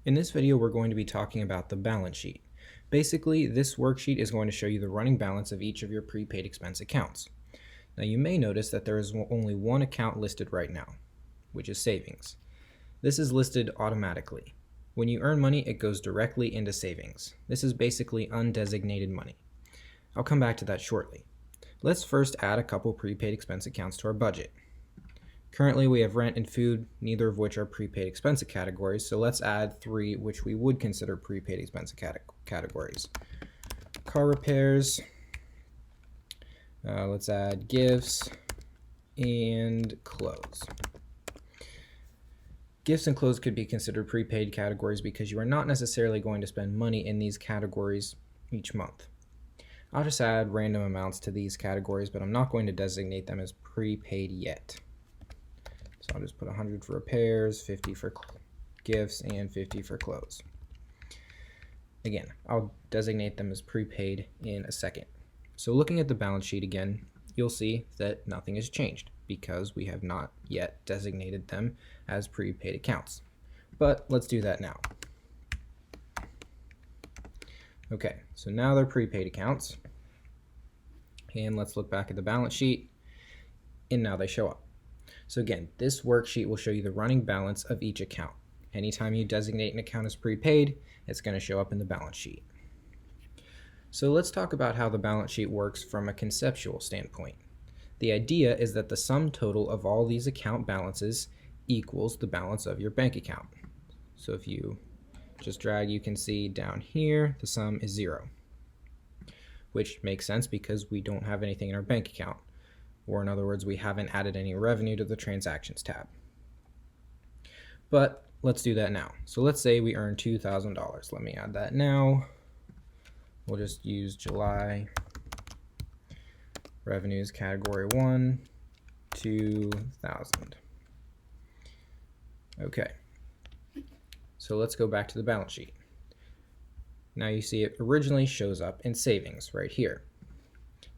In this video, we're going to be talking about the balance sheet. Basically, this worksheet is going to show you the running balance of each of your prepaid expense accounts. Now, you may notice that there is only one account listed right now, which is savings. This is listed automatically. When you earn money, it goes directly into savings. This is basically undesignated money. I'll come back to that shortly. Let's first add a couple prepaid expense accounts to our budget. Currently, we have rent and food, neither of which are prepaid expense categories, so let's add three which we would consider prepaid expense categories. Car repairs, let's add gifts, and clothes. Gifts and clothes could be considered prepaid categories because you are not necessarily going to spend money in these categories each month. I'll just add random amounts to these categories, but I'm not going to designate them as prepaid yet. So I'll just put 100 for repairs, 50 for gifts, and 50 for clothes. Again, I'll designate them as prepaid in a second. So looking at the balance sheet again, you'll see that nothing has changed because we have not yet designated them as prepaid accounts. But let's do that now. Okay, so now they're prepaid accounts. And let's look back at the balance sheet, and now they show up. So again, this worksheet will show you the running balance of each account. Anytime you designate an account as prepaid, it's going to show up in the balance sheet. So let's talk about how the balance sheet works from a conceptual standpoint. The idea is that the sum total of all these account balances equals the balance of your bank account. So if you just drag, you can see down here, the sum is 0, which makes sense because we don't have anything in our bank account. Or in other words, we haven't added any revenue to the transactions tab. But let's do that now. So let's say we earn $2,000. Let me add that now. We'll just use July. Revenues category 1, 2,000. Okay. So let's go back to the balance sheet. Now you see it originally shows up in savings right here.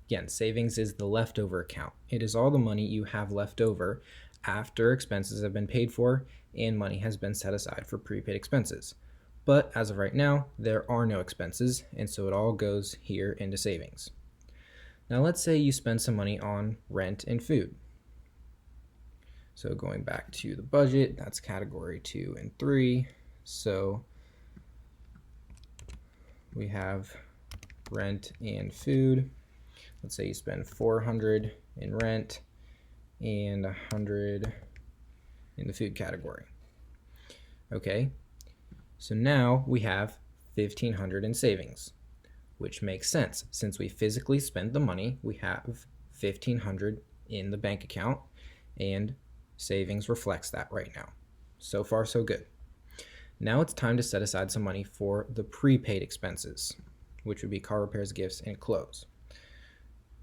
Again, savings is the leftover account. It is all the money you have left over after expenses have been paid for and money has been set aside for prepaid expenses. But as of right now, there are no expenses, and so it all goes here into savings. Now let's say you spend some money on rent and food. So going back to the budget, that's category 2 and 3. So we have rent and food. Let's say you spend $400 in rent and $100 in the food category. Okay, so now we have $1,500 in savings, which makes sense. Since we physically spend the money, we have $1,500 in the bank account, and savings reflects that right now. So far, so good. Now it's time to set aside some money for the prepaid expenses, which would be car repairs, gifts, and clothes.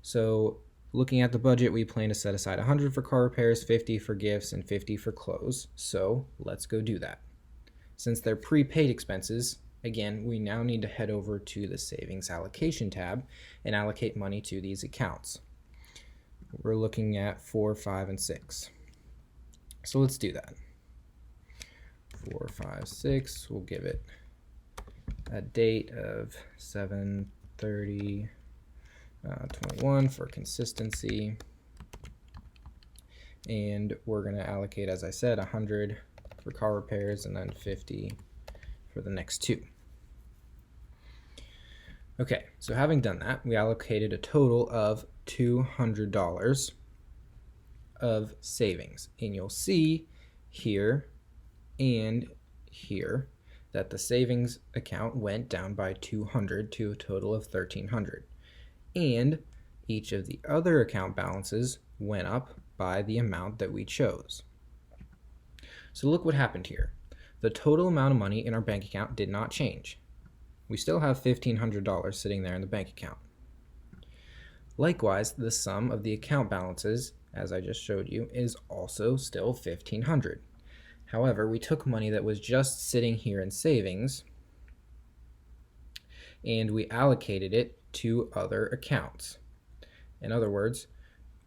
So looking at the budget, we plan to set aside 100 for car repairs, 50 for gifts, and 50 for clothes. So let's go do that. Since they're prepaid expenses, again, we now need to head over to the savings allocation tab and allocate money to these accounts. We're looking at 4, 5, and 6. So let's do that. 4, 5, 6, we'll give it a date of 7/30. 21 for consistency, and we're going to allocate, as I said, 100 for car repairs and then 50 for the next two. Okay, so having done that, we allocated a total of $200 of savings, and you'll see here and here that the savings account went down by 200 to a total of 1,300. And each of the other account balances went up by the amount that we chose. So look what happened here. The total amount of money in our bank account did not change. We still have $1,500 sitting there in the bank account. Likewise, the sum of the account balances, as I just showed you, is also still $1,500. However, we took money that was just sitting here in savings and we allocated it to other accounts. In other words,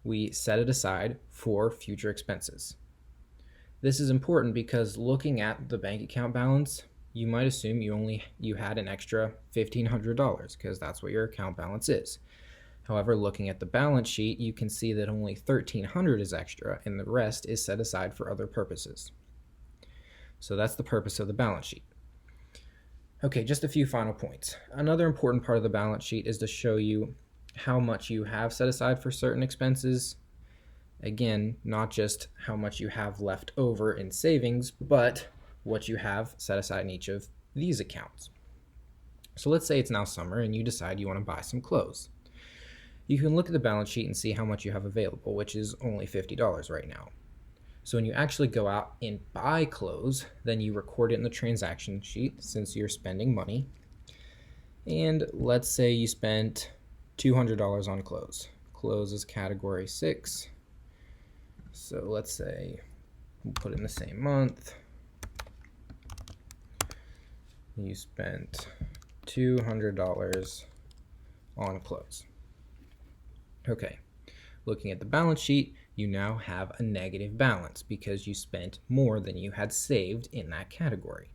we set it aside for future expenses. This is important because looking at the bank account balance, you might assume you had an extra $1,500 because that's what your account balance is. However, looking at the balance sheet, you can see that only $1,300 is extra and the rest is set aside for other purposes. So that's the purpose of the balance sheet. Okay, just a few final points. Another important part of the balance sheet is to show you how much you have set aside for certain expenses. Again, not just how much you have left over in savings, but what you have set aside in each of these accounts. So let's say it's now summer and you decide you want to buy some clothes. You can look at the balance sheet and see how much you have available, which is only $50 right now. So when you actually go out and buy clothes, then you record it in the transaction sheet since you're spending money. And let's say you spent $200 on clothes. Clothes is category 6. So let's say we'll put it in the same month. You spent $200 on clothes. Okay, looking at the balance sheet, you now have a negative balance because you spent more than you had saved in that category.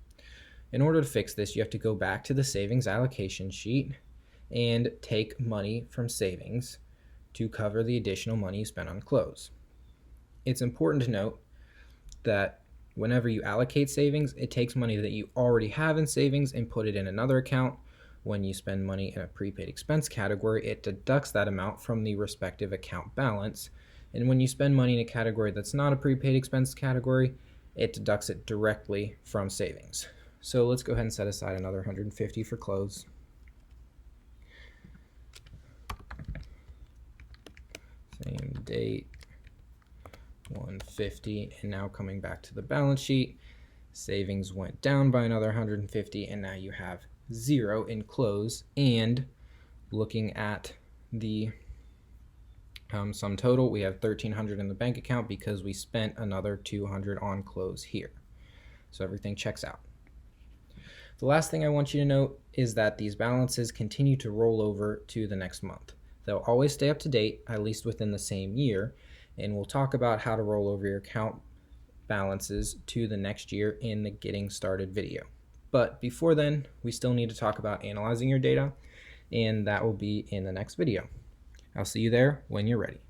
In order to fix this, you have to go back to the savings allocation sheet and take money from savings to cover the additional money you spent on clothes. It's important to note that whenever you allocate savings, it takes money that you already have in savings and put it in another account. When you spend money in a prepaid expense category, it deducts that amount from the respective account balance. And when you spend money in a category that's not a prepaid expense category, it deducts it directly from savings. So let's go ahead and set aside another $150 for clothes. Same date, $150, and now coming back to the balance sheet, savings went down by another $150, and now you have 0 in clothes. And looking at the sum total, we have $1,300 in the bank account because we spent another $200 on clothes here. So everything checks out. The last thing I want you to note is that these balances continue to roll over to the next month. They'll always stay up to date, at least within the same year, and we'll talk about how to roll over your account balances to the next year in the Getting Started video. But before then, we still need to talk about analyzing your data, and that will be in the next video. I'll see you there when you're ready.